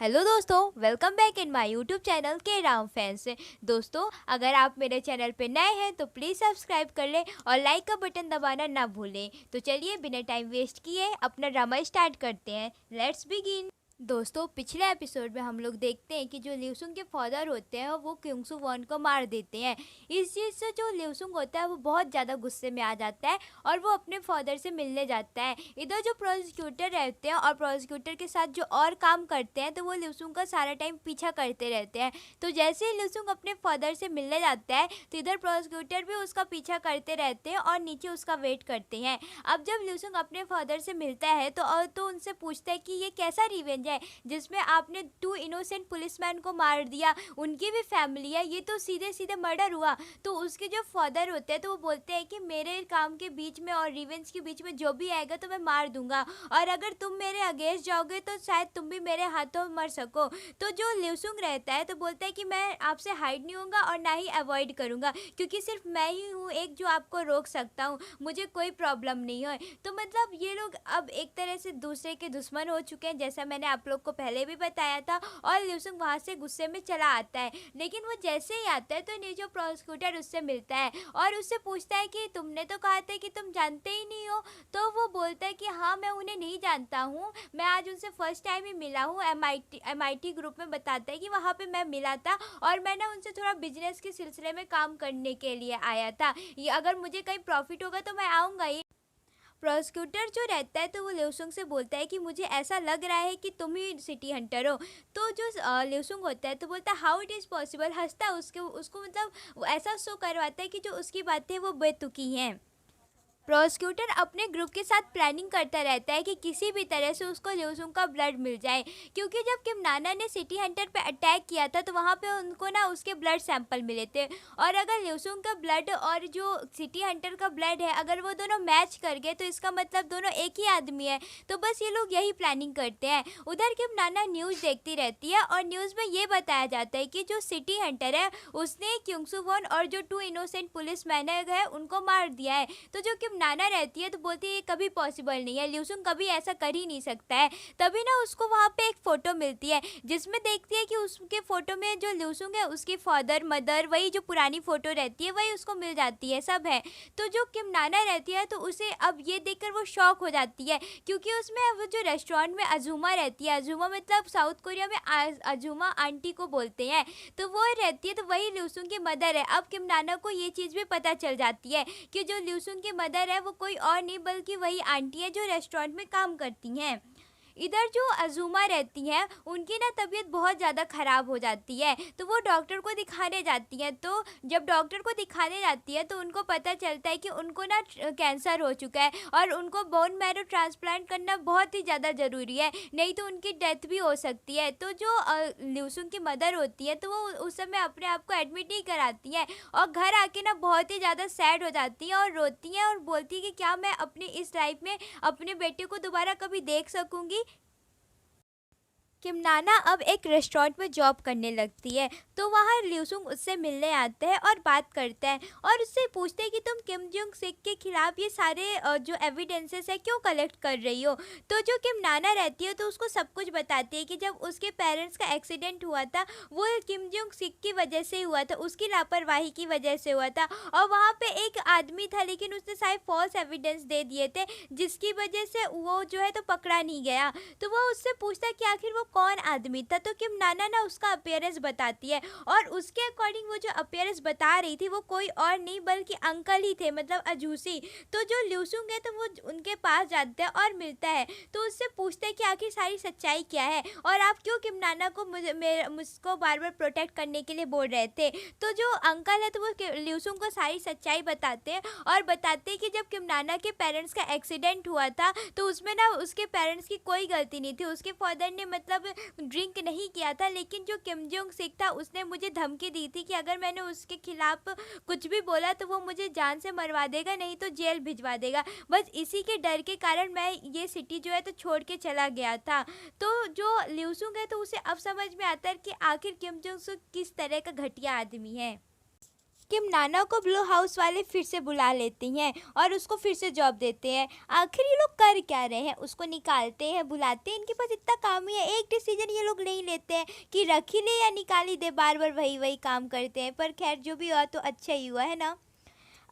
Hello दोस्तों, welcome back in my YouTube channel के Ram fans. दोस्तों, अगर आप मेरे चैनल पे नए हैं तो प्लीज़ सब्सक्राइब कर लें और लाइक का बटन दबाना ना भूलें। तो चलिए बिना टाइम वेस्ट किए अपना ड्रामा स्टार्ट करते हैं। Let's begin. दोस्तों, पिछले एपिसोड में हम लोग देखते हैं कि जो ल्यूसुंग के फादर होते हैं वो क्योंगसू वॉन को मार देते हैं। इस चीज़ से जो ल्यूसुंग होता है वो बहुत ज़्यादा गुस्से में आ जाता है और वो अपने फादर से मिलने जाता है। इधर जो प्रोसिक्यूटर रहते हैं और प्रोसिक्यूटर के साथ जो और काम करते हैं तो वो ल्यूसुंग का सारा टाइम पीछा करते रहते हैं। तो जैसे ही ल्यूसुंग अपने फादर से मिलने जाता है तो इधर प्रोसिक्यूटर भी उसका पीछा करते रहते हैं और नीचे उसका वेट करते हैं। अब जब ल्यूसुंग अपने फादर से मिलता है तो उनसे पूछता है कि ये कैसा रिवेंज है जिसमें आपने 2 इनोसेंट पुलिसमैन को मार दिया, उनकी भी फैमिली है, ये तो सीधे सीधे मर्डर हुआ। तो उसके जो फादर होते हैं तो वो बोलते हैं कि मेरे काम के बीच में और रिवेंज के बीच में जो भी आएगा तो मैं मार दूंगा, और अगर तुम मेरे अगेंस्ट जाओगे तो शायद तुम भी मेरे हाथों मर सको। तो जो ल्यूसुंग रहता है तो बोलता है कि मैं आपसे हाइड नहीं होऊंगा और ना ही अवॉइड करूंगा, क्योंकि सिर्फ मैं ही हूँ एक जो आपको रोक सकता हूँ, मुझे कोई प्रॉब्लम नहीं है। तो मतलब ये लोग अब एक तरह से दूसरे के दुश्मन हो चुके हैं, जैसा मैंने आप लोग को पहले भी बताया था। और ल्यूसुंग वहाँ से गुस्से में चला आता है, लेकिन वो जैसे ही आता है तो नीजो प्रोसिक्यूटर उससे मिलता है और उससे पूछता है कि तुमने तो कहा था कि तुम जानते ही नहीं हो। तो वो बोलता है कि हाँ, मैं उन्हें नहीं जानता हूँ, मैं आज उनसे फर्स्ट टाइम ही मिला हूँ। एमआईटी ग्रुप में बताता है कि वहाँ पे मैं मिला था और मैंने उनसे थोड़ा बिजनेस के सिलसिले में काम करने के लिए आया था। ये अगर मुझे कहीं प्रॉफिट होगा तो मैं आऊँगा ही। प्रोसिक्यूटर जो रहता है तो वो ल्यूसुंग से बोलता है कि मुझे ऐसा लग रहा है कि तुम ही सिटी हंटर हो। तो जो ल्यूसुंग होता है तो बोलता है हाउ इट इज़ पॉसिबल, हंसता है उसको मतलब वो ऐसा शो करवाता है कि जो उसकी बातें वो बेतुकी हैं। प्रोसिक्यूटर अपने ग्रुप के साथ प्लानिंग करता रहता है कि किसी भी तरह से उसको ल्यूसुंग का ब्लड मिल जाए, क्योंकि जब किम नाना ने सिटी हंटर पे अटैक किया था तो वहाँ पे उनको ना उसके ब्लड सैंपल मिले थे, और अगर ल्यूसुंग का ब्लड और जो सिटी हंटर का ब्लड है अगर वो दोनों मैच कर गए तो इसका मतलब दोनों एक ही आदमी है। तो बस ये लोग यही प्लानिंग करते हैं। उधर किम नाना न्यूज़ देखती रहती है और न्यूज़ में ये बताया जाता है कि जो सिटी हंटर है उसने क्योंगसू वॉन और जो 2 इनोसेंट पुलिस मैन है उनको मार दिया है। तो जो कि नाना रहती है तो बोलती है ये कभी पॉसिबल नहीं है, ल्यूसुंग कभी ऐसा कर ही नहीं सकता है। तभी ना उसको वहाँ पे एक फ़ोटो मिलती है जिसमें देखती है कि उसके फ़ोटो में जो ल्यूसुंग है उसकी फादर मदर वही जो पुरानी फ़ोटो रहती है वही उसको मिल जाती है, सब है। तो जो किम नाना रहती है तो उसे अब ये देखकर वो शॉक हो जाती है, क्योंकि उसमें वो जो रेस्टोरेंट में अजूमा रहती है, अजूमा मतलब साउथ कोरिया में अजूमा आंटी को बोलते हैं, तो वो रहती है तो वही ल्यूसुंग की मदर है। अब किम नाना को ये चीज़ भी पता चल जाती है कि जो ल्यूसुंग की मदर है वो कोई और नहीं बल्कि वही आंटी है जो रेस्टोरेंट में काम करती हैं। इधर जो अजूमा रहती हैं उनकी ना तबीयत बहुत ज़्यादा ख़राब हो जाती है, तो वो डॉक्टर को दिखाने जाती हैं। तो जब डॉक्टर को दिखाने जाती है तो उनको पता चलता है कि उनको ना कैंसर हो चुका है और उनको बोन मैरो ट्रांसप्लांट करना बहुत ही ज़्यादा ज़रूरी है, नहीं तो उनकी डेथ भी हो सकती है। तो जो ल्यूसुंग की मदर होती है तो वो उस समय अपने आप को एडमिट नहीं कराती हैं और घर आके ना बहुत ही ज़्यादा सैड हो जाती हैं और रोती हैं और बोलती है कि क्या मैं अपनी इस लाइफ में अपने बेटे को दोबारा कभी देख सकूंगी। किम नाना अब एक रेस्टोरेंट में जॉब करने लगती है, तो वहाँ ल्यूसुंग उससे मिलने आता है और बात करता है और उससे पूछते हैं कि तुम किम जोंग सिक के खिलाफ ये सारे जो एविडेंसेस है क्यों कलेक्ट कर रही हो। तो जो किम नाना रहती है तो उसको सब कुछ बताती है कि जब उसके पेरेंट्स का एक्सीडेंट हुआ था वो किम जोंग सिक की वजह से हुआ था, उसकी लापरवाही की वजह से हुआ था, और वहाँ पे एक आदमी था लेकिन उसने शायद फॉल्स एविडेंस दे दिए थे जिसकी वजह से वो जो है तो पकड़ा नहीं गया। तो वो उससे पूछता है कि आखिर वो कौन आदमी था, तो किम नाना ना उसका अपीयरेंस बताती है और उसके अकॉर्डिंग वो जो अपीयरेंस बता रही थी वो कोई और नहीं बल्कि अंकल ही थे, मतलब अजूसी। तो जो ल्यूसुंग है तो वो उनके पास जाता है और मिलता है, तो उससे पूछता है कि आखिर सारी सच्चाई क्या है और आप क्यों किम नाना को मुझको बार बार प्रोटेक्ट करने के लिए बोल रहे थे। तो जो अंकल है तो वो ल्यूसुंग को सारी सच्चाई बताते हैं और बताते हैं कि जब किम नाना के पेरेंट्स का एक्सीडेंट हुआ था तो उसमें ना उसके पेरेंट्स की कोई गलती नहीं थी, उसके फादर ने मतलब ड्रिंक नहीं किया था, लेकिन जो किम जोंग सिक था उसने मुझे धमकी दी थी कि अगर मैंने उसके खिलाफ कुछ भी बोला तो वो मुझे जान से मरवा देगा, नहीं तो जेल भिजवा देगा। बस इसी के डर के कारण मैं ये सिटी जो है तो छोड़ के चला गया था। तो जो ल्यूसुंग है तो उसे अब समझ में आता है कि आखिर किम जोंग सिक किस तरह का घटिया आदमी है। किम नाना को ब्लू हाउस वाले फिर से बुला लेती हैं और उसको फिर से जॉब देते हैं। आखिर ये लोग कर क्या रहे हैं, उसको निकालते हैं बुलाते हैं, इनके पास इतना काम ही है, एक डिसीजन ये लोग नहीं लेते हैं कि रख ही ले या निकाल ही दे, बार बार वही वही काम करते हैं। पर खैर जो भी हुआ तो अच्छा ही हुआ है ना।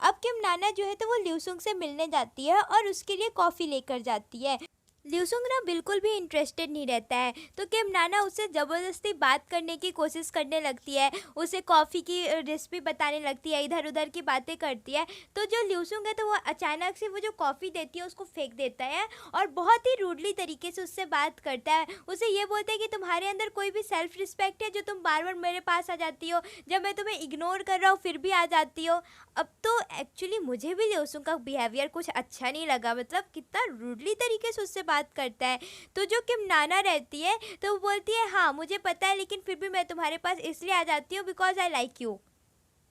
अब किम नाना जो है तो वो ल्यूसुंग से मिलने जाती है और उसके लिए कॉफ़ी लेकर जाती है। ल्यूसुंग ना बिल्कुल भी इंटरेस्टेड नहीं रहता है, तो किम नाना उससे ज़बरदस्ती बात करने की कोशिश करने लगती है, उसे कॉफ़ी की रेसिपी बताने लगती है, इधर उधर की बातें करती है। तो जो ल्यूसुंग है तो वो अचानक से वो जो कॉफ़ी देती है उसको फेंक देता है और बहुत ही रूडली तरीके से उससे बात करता है। उसे ये बोलता है कि तुम्हारे अंदर कोई भी सेल्फ रिस्पेक्ट है जो तुम बार बार मेरे पास आ जाती हो, जब मैं तुम्हें इग्नोर कर रहा हूँ फिर भी आ जाती हो। अब तो एक्चुअली मुझे भी ल्यूसुंग का बिहेवियर कुछ अच्छा नहीं लगा, मतलब कितना रूडली तरीके से उससे बात करता है। तो जो किम नाना रहती है तो वो बोलती है हाँ मुझे पता है, लेकिन फिर भी मैं तुम्हारे पास इसलिए आ जाती हूँ because I like you.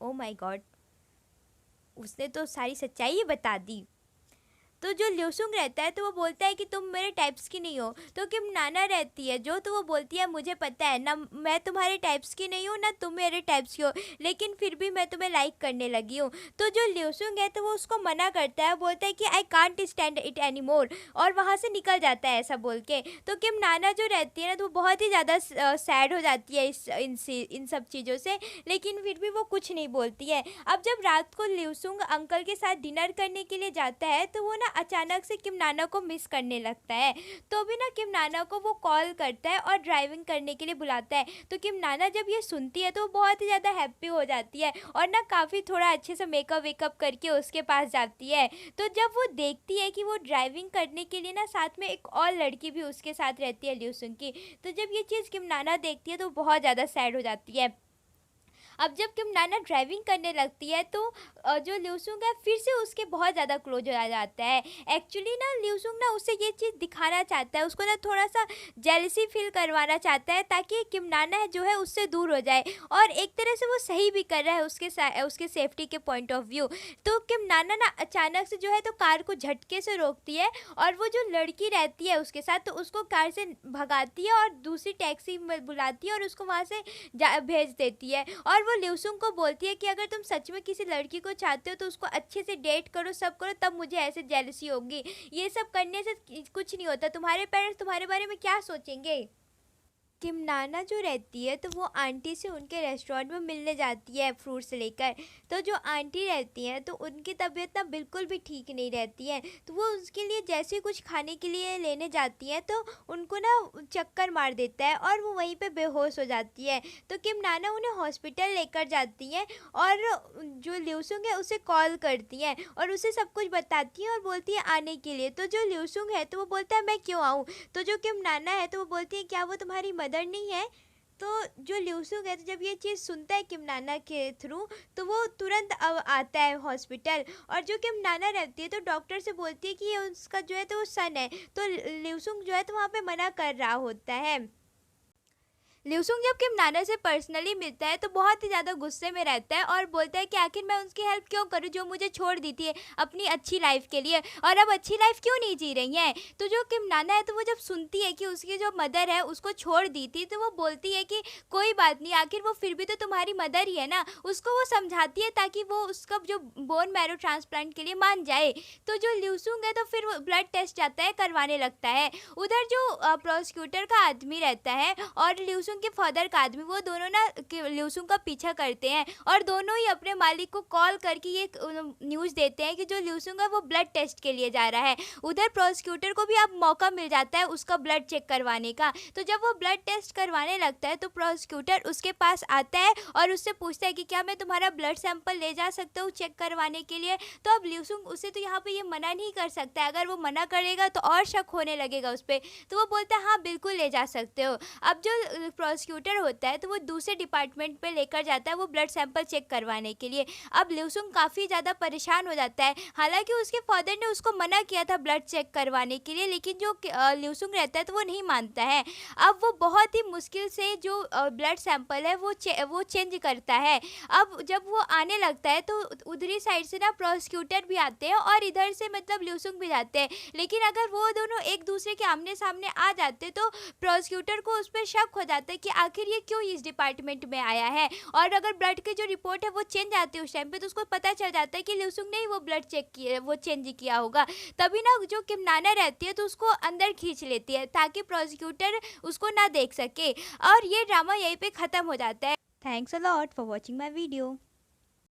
Oh my God, उसने तो सारी सच्चाई ही बता दी। तो जो ल्यूसुंग रहता है तो वो बोलता है कि तुम मेरे टाइप्स की नहीं हो। तो किम नाना रहती है जो, तो वो बोलती है मुझे पता है ना, मैं तुम्हारे टाइप्स की नहीं हूँ ना तुम मेरे टाइप्स की हो, लेकिन फिर भी मैं तुम्हें लाइक करने लगी हूँ। तो जो ल्यूसुंग है तो वो उसको मना करता है, बोलता है कि I can't stand it any more, और वहाँ से निकल जाता है ऐसा बोल के। तो किम नाना जो रहती है ना तो वो बहुत ही ज़्यादा सैड हो जाती है इन सब चीज़ों से, लेकिन फिर भी वो कुछ नहीं बोलती है। अब जब रात को ल्यूसुंग अंकल के साथ डिनर करने के लिए जाता है तो वो ना अचानक से किम नाना को मिस करने लगता है। तो भी ना किम नाना को वो कॉल करता है और ड्राइविंग करने के लिए बुलाता है। तो किम नाना जब ये सुनती है तो वो बहुत ही ज़्यादा हैप्पी हो जाती है और ना काफ़ी थोड़ा अच्छे से मेकअप वेकअप करके उसके पास जाती है। तो जब वो देखती है कि वो ड्राइविंग करने के लिए ना साथ में एक और लड़की भी उसके साथ रहती है ल्यूसुंग की, तो जब ये चीज़ किम नाना देखती है तो बहुत ज़्यादा सैड हो जाती है। अब जब किम नाना ड्राइविंग करने लगती है तो जो ल्यूसुंग है फिर से उसके बहुत ज़्यादा क्लोज हो जाता है। एक्चुअली ना ल्यूसुंग ना उसे ये चीज़ दिखाना चाहता है, उसको ना थोड़ा सा जेलसी फील करवाना चाहता है ताकि किम नाना है जो है उससे दूर हो जाए, और एक तरह से वो सही भी कर रहा है उसके सेफ्टी के पॉइंट ऑफ व्यू। तो किम नाना ना अचानक से जो है तो कार को झटके से रोकती है और वो जो लड़की रहती है उसके साथ तो उसको कार से भगाती है और दूसरी टैक्सी में बुलाती है और उसको वहाँ से भेज देती है। और वो ल्यूसुंग को बोलती है कि अगर तुम सच में किसी लड़की को चाहते हो तो उसको अच्छे से डेट करो, सब करो, तब मुझे ऐसे जेलसी होगी। ये सब करने से कुछ नहीं होता, तुम्हारे पेरेंट्स तुम्हारे बारे में क्या सोचेंगे। किम नाना जो रहती है तो वो आंटी से उनके रेस्टोरेंट में मिलने जाती है फ्रूट्स लेकर। तो जो आंटी रहती हैं तो उनकी तबीयत ना बिल्कुल भी ठीक नहीं रहती है, तो वो उसके लिए जैसे कुछ खाने के लिए लेने जाती हैं तो उनको ना चक्कर मार देता है और वो वहीं पे बेहोश हो जाती है। तो किम नाना उन्हें हॉस्पिटल लेकर जाती हैं और जो ल्यूसुंग है उसे कॉल करती हैं और उसे सब कुछ बताती हैं और बोलती है आने के लिए। तो जो ल्यूसुंग है तो वो बोलता है मैं क्यों आऊँ। तो जो किम नाना है तो वो बोलती है क्या वो तुम्हारी मदर नहीं है। तो जो ल्यूसुंग है तो जब ये चीज़ सुनता है किम नाना के थ्रू तो वो तुरंत आता है हॉस्पिटल, और जो किम नाना रहती है तो डॉक्टर से बोलती है कि ये उसका जो है तो वो सन है। तो ल्यूसुंग जो है तो वहाँ पे मना कर रहा होता है। ल्यूसुंग जब किम नाना से पर्सनली मिलता है तो बहुत ही ज़्यादा गुस्से में रहता है और बोलता है कि आखिर मैं उसकी हेल्प क्यों करूं जो मुझे छोड़ दी थी अपनी अच्छी लाइफ के लिए, और अब अच्छी लाइफ क्यों नहीं जी रही है। तो जो किम नाना है तो वो जब सुनती है कि उसकी जो मदर है उसको छोड़ दी थी तो वो बोलती है कि कोई बात नहीं, आखिर वो फिर भी तो तुम्हारी मदर ही है ना। उसको वो समझाती है ताकि वो उसका जो बोन मैरो ट्रांसप्लांट के लिए मान जाए। तो जो ल्यूसुंग है तो फिर वो ब्लड टेस्ट जाता है करवाने लगता है। उधर जो प्रोसिक्यूटर का आदमी रहता है और ल्यूसुंग के फादर का आदमी, वो दोनों ना ल्यूसुंग का पीछा करते हैं और दोनों ही अपने मालिक को कॉल करके ये न्यूज़ देते हैं कि जो ल्यूसुंग है वो ब्लड टेस्ट के लिए जा रहा है। उधर प्रोसिक्यूटर को भी अब मौका मिल जाता है उसका ब्लड चेक करवाने का। तो जब वो ब्लड टेस्ट करवाने लगता है तो प्रोसिक्यूटर उसके पास आता है और उससे पूछता है कि क्या मैं तुम्हारा ब्लड सैंपल ले जा सकता हूँ चेक करवाने के लिए। तो अब ल्यूसुंग उसे तो यहाँ पे ये मना नहीं कर सकता है, अगर वो मना करेगा तो और शक होने लगेगा उस पर। तो वो बोलता है हाँ बिल्कुल ले जा सकते हो। अब जो प्रोसिक्यूटर होता है तो वो दूसरे डिपार्टमेंट पे लेकर जाता है वो ब्लड सैंपल चेक करवाने के लिए। अब ल्यूसुंग काफ़ी ज़्यादा परेशान हो जाता है, हालांकि उसके फादर ने उसको मना किया था ब्लड चेक करवाने के लिए, लेकिन जो ल्यूसुंग रहता है तो वो नहीं मानता है। अब वो बहुत ही मुश्किल से जो ब्लड सैंपल है वो चेंज करता है। अब जब वो आने लगता है तो उधरी साइड से ना प्रोसिक्यूटर भी आते हैं और इधर से मतलब ल्यूसुंग भी जाते हैं, लेकिन अगर वो दोनों एक दूसरे के आमने सामने आ जाते तो प्रोसिक्यूटर को उस पर शक हो जाता जाता है कि आखिर ये क्यों इस डिपार्टमेंट में आया है। और अगर ब्लड की जो रिपोर्ट है वो चेंज आती है उस टाइम पे, तो उसको पता चल जाता है कि ल्यूसुंग ने ही वो ब्लड चेक किया, वो चेंज किया होगा। तभी ना जो किम नाना रहती है तो उसको अंदर खींच लेती है ताकि प्रोसिक्यूटर उसको ना देख सके, और ये ड्रामा यहीं पे ख़त्म हो जाता है। Thanks a lot for watching my video.